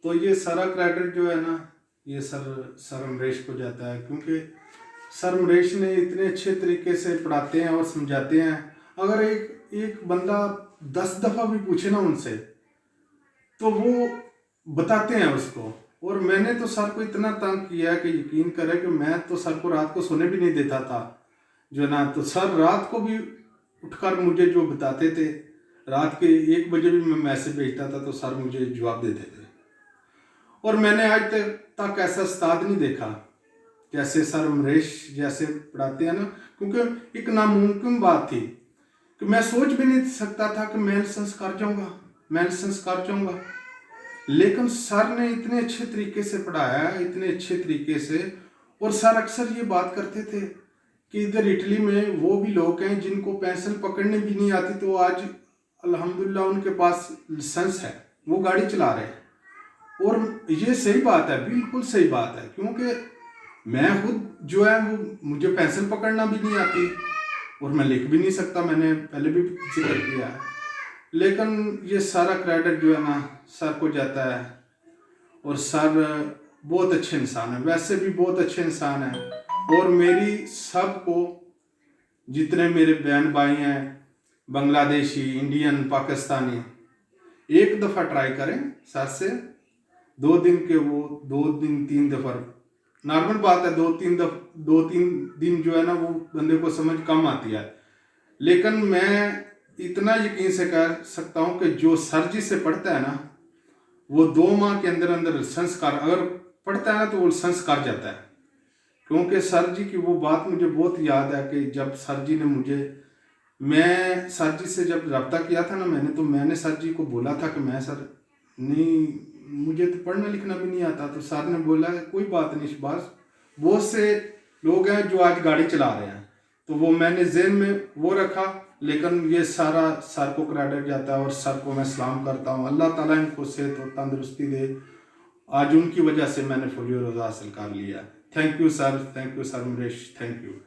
تو یہ سارا کریڈٹ جو ہے نا یہ سر امریش کو جاتا ہے، کیونکہ سر امریش نے اتنے اچھے طریقے سے پڑھاتے ہیں اور سمجھاتے ہیں. اگر ایک بندہ 10 دفعہ بھی پوچھے نا ان سے تو وہ بتاتے ہیں اس کو. اور میں نے تو سر کو اتنا تنگ کیا کہ یقین کرے کہ میں تو سر کو رات کو سونے بھی نہیں دیتا تھا جو ہے نا. تو سر رات کو بھی اٹھ کر مجھے جو بتاتے تھے، رات کے 1 بجے بھی میں میسج بھیجتا تھا تو سر مجھے جواب دیتے تھے. اور میں نے آج تک ایسا استاد نہیں دیکھا جیسے سر امریش جیسے پڑھاتے ہیں نا. کیونکہ ایک ناممکن بات تھی کہ میں سوچ بھی نہیں سکتا تھا کہ میں لائسنس کر جاؤں گا. لیکن سر نے اتنے اچھے طریقے سے پڑھایا، اتنے اچھے طریقے سے. اور سر اکثر یہ بات کرتے تھے کہ ادھر اٹلی میں وہ بھی لوگ ہیں جن کو پینسل پکڑنے بھی نہیں آتی، تو آج الحمدللہ ان کے پاس لائسنس ہے، وہ گاڑی چلا رہے ہیں. اور یہ صحیح بات ہے، بالکل صحیح بات ہے. کیونکہ میں خود جو ہے وہ مجھے پینسل پکڑنا بھی نہیں آتی اور میں لکھ بھی نہیں سکتا، میں نے پہلے بھی ذکر کیا ہے. لیکن یہ سارا کریڈٹ جو ہے نا سر کو جاتا ہے. اور سر بہت اچھے انسان ہیں، ویسے بھی بہت اچھے انسان ہیں. اور میری سب کو جتنے میرے بہن بھائی ہیں، بنگلہ دیشی، انڈین، پاکستانی، ایک دفعہ ٹرائی کریں سر سے. 2 دن کے وہ 2 دن 3 دفعہ نارمل بات ہے. 2-3 دن جو ہے نا وہ بندے کو سمجھ کم آتی ہے. لیکن میں اتنا یقین سے کہہ سکتا ہوں کہ جو سر جی سے پڑھتا ہے نا وہ 2 ماہ کے اندر سنسکار اگر پڑھتا ہے نا تو وہ سنسکار جاتا ہے. کیونکہ سر جی کی وہ بات مجھے بہت یاد ہے کہ جب سر جی نے میں سر جی سے جب رابطہ کیا تھا نا میں نے سر جی کو بولا تھا کہ میں سر نہیں، مجھے تو پڑھنا لکھنا بھی نہیں آتا. تو سر نے بولا کوئی بات نہیں شہباز، بہت سے لوگ ہیں جو آج گاڑی چلا رہے ہیں. تو وہ میں نے ذہن میں وہ رکھا. لیکن یہ سارا سر کو کریڈٹ جاتا ہے اور سر کو میں سلام کرتا ہوں. اللہ تعالیٰ ان کو صحت اور تندرستی دے. آج ان کی وجہ سے میں نے فولیو روزہ حاصل کر لیا. Thank you sir Amrish, thank you.